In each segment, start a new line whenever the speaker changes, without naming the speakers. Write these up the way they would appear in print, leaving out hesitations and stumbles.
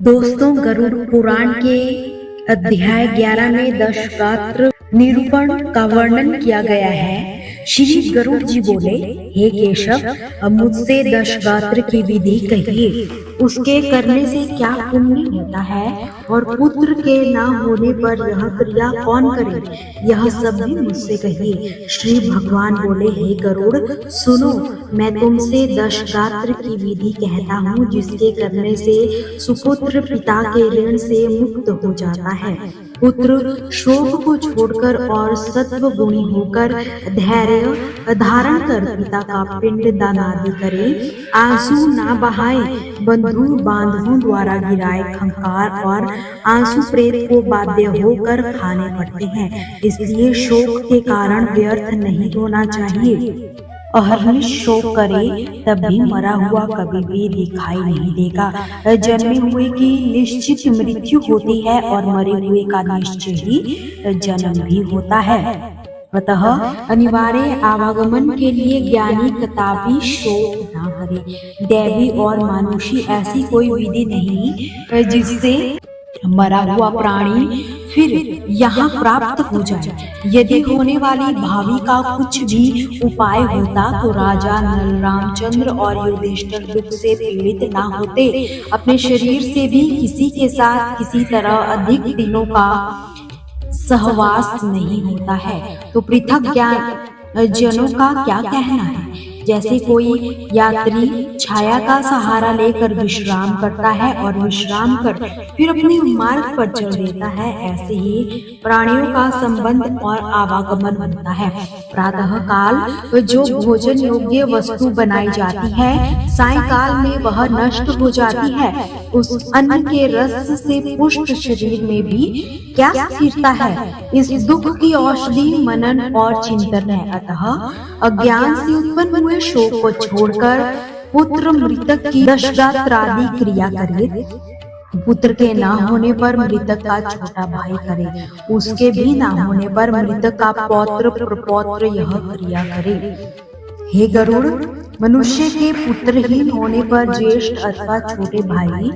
दोस्तों, गरुड़ पुराण के अध्याय 11 में दशगात्र निरूपण का वर्णन किया गया है। श्री गरुड़ जी बोले, हे केशव, अब मुझसे दशगात्र की विधि कहिए। उसके करने से क्या पुण्य होता है और पुत्र के न होने पर यह क्रिया कौन करे, यह सब भी मुझसे कहिए। श्री भगवान बोले, हे गरुड़, सुनो, मैं तुमसे दशगात्र की विधि कहता हूँ, जिसके करने से सुपुत्र पिता के ऋण से मुक्त हो जाता है। पुत्र शोक को छोड़कर और सत्व गुणी होकर धैर्य धारण कर पिता का पिंड दान आदि करे, आंसू ना बहाए, बंधु बांधवों द्वारा गिराए खंकार और आंसू प्रेत को बाध्य होकर खाने पड़ते हैं। इसलिए शोक के कारण व्यर्थ नहीं होना चाहिए। अहर्निश शोक करे तब भी मरा हुआ कभी भी दिखाई नहीं देगा। जन्मे हुए की निश्चित मृत्यु होती है और मरे हुए का निश्चय ही जन्म भी होता है। अतः अनिवार्य आवागमन के लिए ज्ञानी कदापि शोक न करे। दैवी और मानुषी ऐसी कोई विधि नहीं जिससे मरा हुआ प्राणी फिर यहाँ प्राप्त हो जाए। यदि होने वाली भावी का कुछ भी उपाय होता तो राजा नल रामचंद्र और युधिष्ठिर दुख से पीड़ित ना होते। अपने शरीर से भी किसी के साथ किसी तरह अधिक दिनों का सहवास नहीं होता है, तो पृथक ज्ञान जनों का क्या कहना है। जैसे कोई यात्री छाया का सहारा लेकर विश्राम करता है और विश्राम कर फिर अपने मार्ग पर चल देता है, ऐसे ही प्राणियों का संबंध और आवागमन होता है। प्रातः काल जो भोजन योग्य वस्तु बनाई जाती है, सायंकाल में वह नष्ट हो जाती है। उस अन्न के रस से पुष्ट शरीर में भी क्या स्थिरता है। इस दुख की औषधि मनन और चिंतन है। अतः अज्ञान से उत्पन्न हुए शोक को छोड़कर पुत्र मृतक की दशगात्रादि क्रिया करे। पुत्र के न होने पर मृतक का छोटा भाई करे, उसके भी न होने पर मृतक का पौत्र प्रपौत्र यह क्रिया करे। हे गरुड़, मनुष्य के पुत्रहीन होने पर ज्येष्ठ अथवा छोटे भाई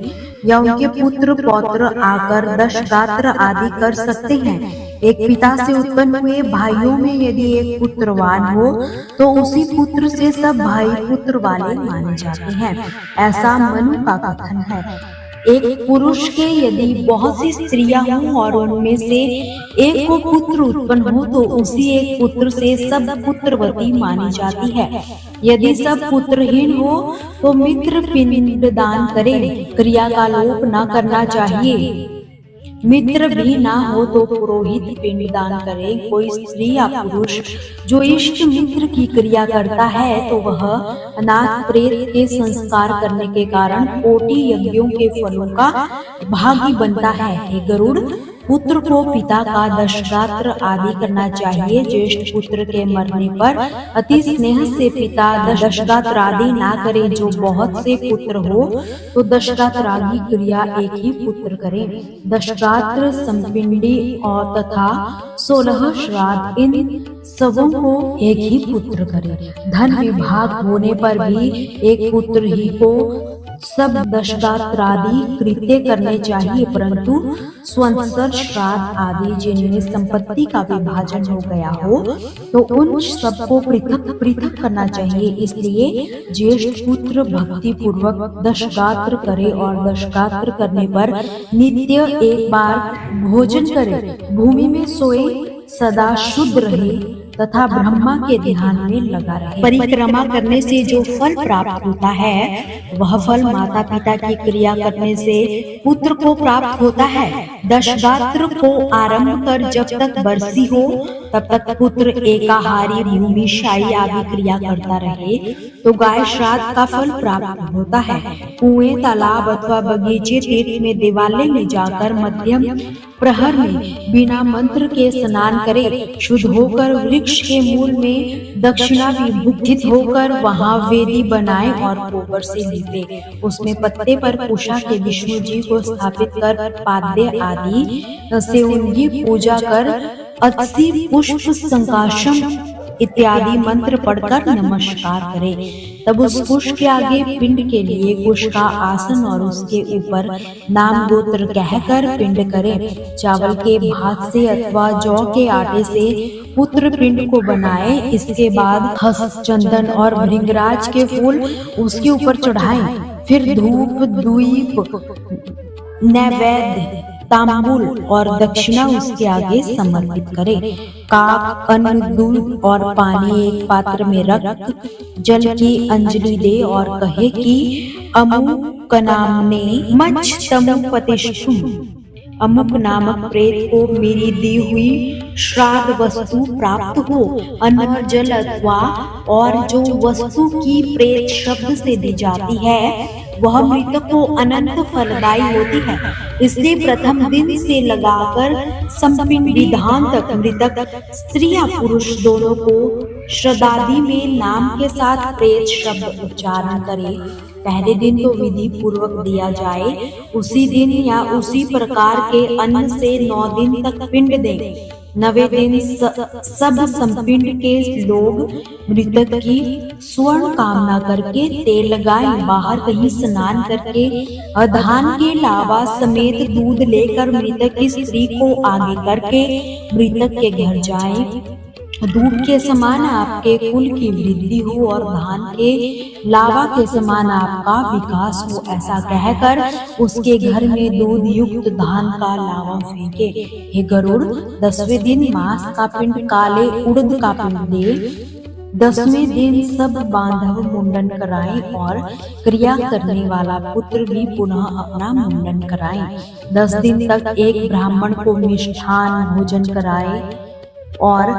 या उनके पुत्र पौत्र आकर दशगात्र आदि कर सकते हैं। एक पिता से उत्पन्न हुए भाइयों में यदि एक पुत्रवान हो तो उसी पुत्र से सब भाई पुत्र वाले माने जाते हैं, ऐसा मनु का कथन है। एक पुरुष के यदि बहुत सी स्त्रियां हों और उनमें से एक को पुत्र उत्पन्न हो तो उसी एक पुत्र से सब पुत्रवती मानी जाती है। यदि सब पुत्रहीन हो तो मित्र पिंड दान करे। क्रिया का लोप न करना चाहिए। मित्र भी ना हो तो पुरोहित पिंड दान करे। कोई स्त्री या पुरुष जो इष्ट मित्र की क्रिया करता है तो वह अनाथ प्रेत के संस्कार करने के कारण कोटि यज्ञों के फलों का भागी बनता है। हे गरुड़, पुत्र को पिता का दशगात्र आदि करना चाहिए। ज्येष्ठ पुत्र के मरने पर अति स्नेह से पिता दशगात्र आदि ना करे। जो बहुत से पुत्र हो तो दशगात्र आदि क्रिया एक ही पुत्र करे। दशगात्र, संपिंडी और तथा 16 श्राद्ध, इन सबों को एक ही पुत्र करे। धन विभाग होने पर भी एक पुत्र ही को सब दशगात्रादि कृत्य करने चाहिए, परंतु स्वंसर श्राद्ध आदि जिनमें संपत्ति का विभाजन हो गया हो तो उन सबको पृथक पृथक करना चाहिए। इसलिए ज्येष्ठ पुत्र भक्ति पूर्वक दशगात्र करे और दशगात्र करने पर नित्य एक बार भोजन करे, भूमि में सोए, सदा शुद्ध रहे तथा ब्रह्मा के ध्यान में लगा रहे। परिक्रमा करने से जो फल प्राप्त होता है वह फल माता पिता की क्रिया करने से पुत्र को प्राप्त होता है। दशगात्र को आरंभ कर जब तक बरसी हो तब तक पुत्र एकाहारी, भूमिशायी आदि क्रिया करता रहे तो गाय श्राद्ध का फल प्राप्त होता है। कुएं, तालाब अथवा बगीचे, तीर्थ में, दिवाले में जाकर मध्यम प्रहर में बिना मंत्र के स्नान करे। शुद्ध होकर वृक्ष के मूल में दक्षिणा विभूषित होकर वहां वेदी बनाए और गोबर से लीपे। उसमें पत्ते पर कुशा के विष्णु जी को स्थापित कर पाद्य आदि से उनकी पूजा कर 80 पुष्प संकाशम इत्यादि मंत्र पढ़कर नमस्कार करें। तब उस कुश के आगे पिंड के लिए कुश का आसन और उसके ऊपर नाम गोत्र कहकर पिंड करें। चावल के भात से अथवा जौ के आटे से पुत्र पिंड को बनाए। इसके बाद हस्त, चंदन और भृंगराज के फूल उसके ऊपर चढ़ाएं। फिर धूप, द्वीप, नैवेद्य, तांबूल और दक्षिणा उसके आगे समर्पित करें। काक, अन्न, दूध और पानी एक पात्र में रख जल की अंजलि दे और कहे कि अमुक नाम ने मच्छ तमुपतिष्ठुम, अमुक नामक प्रेत को मेरी दी हुई श्राद्ध वस्तु प्राप्त हो। अन्न, जल अथवा और जो वस्तु की प्रेत शब्द से दी जाती है वह मृतक को अनंत फलदायी होती है। इसलिए प्रथम दिन से लगाकर संपिंड विधान तक मृतक स्त्री या पुरुष दोनों को श्रद्धादि में नाम के साथ प्रेत शब्द उच्चारण करे। पहले दिन तो विधि पूर्वक दिया जाए, उसी दिन या उसी प्रकार के अन्न से 9 दिन तक पिंड दें। 9वें दिन सब संपिंड के लोग मृतक की स्वर्ण कामना करके तेल लगाएं। बाहर कहीं स्नान करके धान के लावा समेत दूध लेकर मृतक की स्त्री को आगे करके मृतक के घर जाएं। दूध के समान आपके कुल की वृद्धि हो और धान के लावा के समान आपका विकास हो, ऐसा कहकर उसके घर में दूध युक्त धान का लावा फेंके। हे गरुड़, 10वें दिन मांस का पिंड, काले उड़द का पिंड दे। 10वें दिन सब बांधव मुंडन कराएं और क्रिया करने वाला पुत्र भी पुनः अपना मुंडन कराएं। 10 दिन तक एक ब्राह्मण को मिष्ठान भोजन कराए और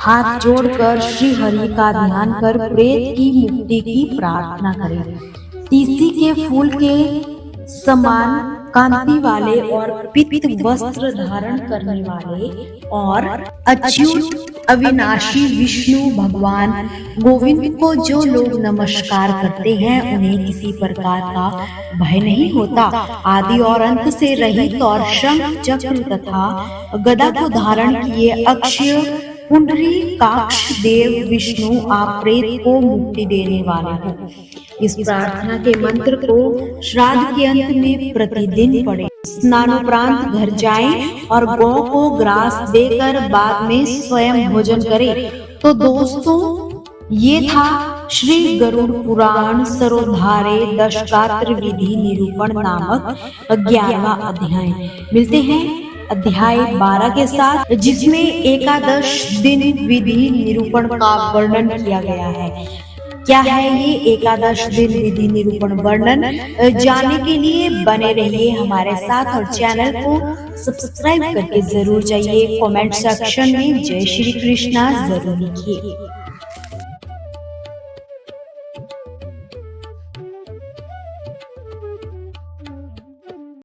हाथ जोड़कर श्री हरि का ध्यान कर प्रेत की मुक्ति की प्रार्थना करें। तीसी के फूल के समान कांति वाले और पीत वस्त्र धारण करने वाले और अच्युत अविनाशी विष्णु भगवान गोविंद को जो लोग नमस्कार करते हैं उन्हें किसी प्रकार का भय नहीं होता। आदि और अंत से रहित और शंख, चक्र तथा गदा को धारण किए अक्षय कुंडली काक्ष देव विष्णु आप प्रेत को मुक्ति देने वाले हो। इस प्रार्थना के मंत्र को श्राद्ध के अंत में प्रतिदिन पढ़ें। स्नानोपरांत घर जाएं और गौ को ग्रास देकर बाद में स्वयं भोजन करें। तो दोस्तों, ये था श्री गरुड़ पुराण सरोधारे दशगात्र विधि निरूपण नामक 11वां अध्याय। मिलते हैं अध्याय 12 के साथ, जिसमें एकादश दिन विधि निरूपण का वर्णन किया गया है। क्या है ये एकादश दिन विधि निरूपण वर्णन, जानने के लिए बने रहिए हमारे साथ और चैनल को सब्सक्राइब करके जरूर जाइए। कमेंट सेक्शन में जय श्री कृष्णा जरूर लिखिए।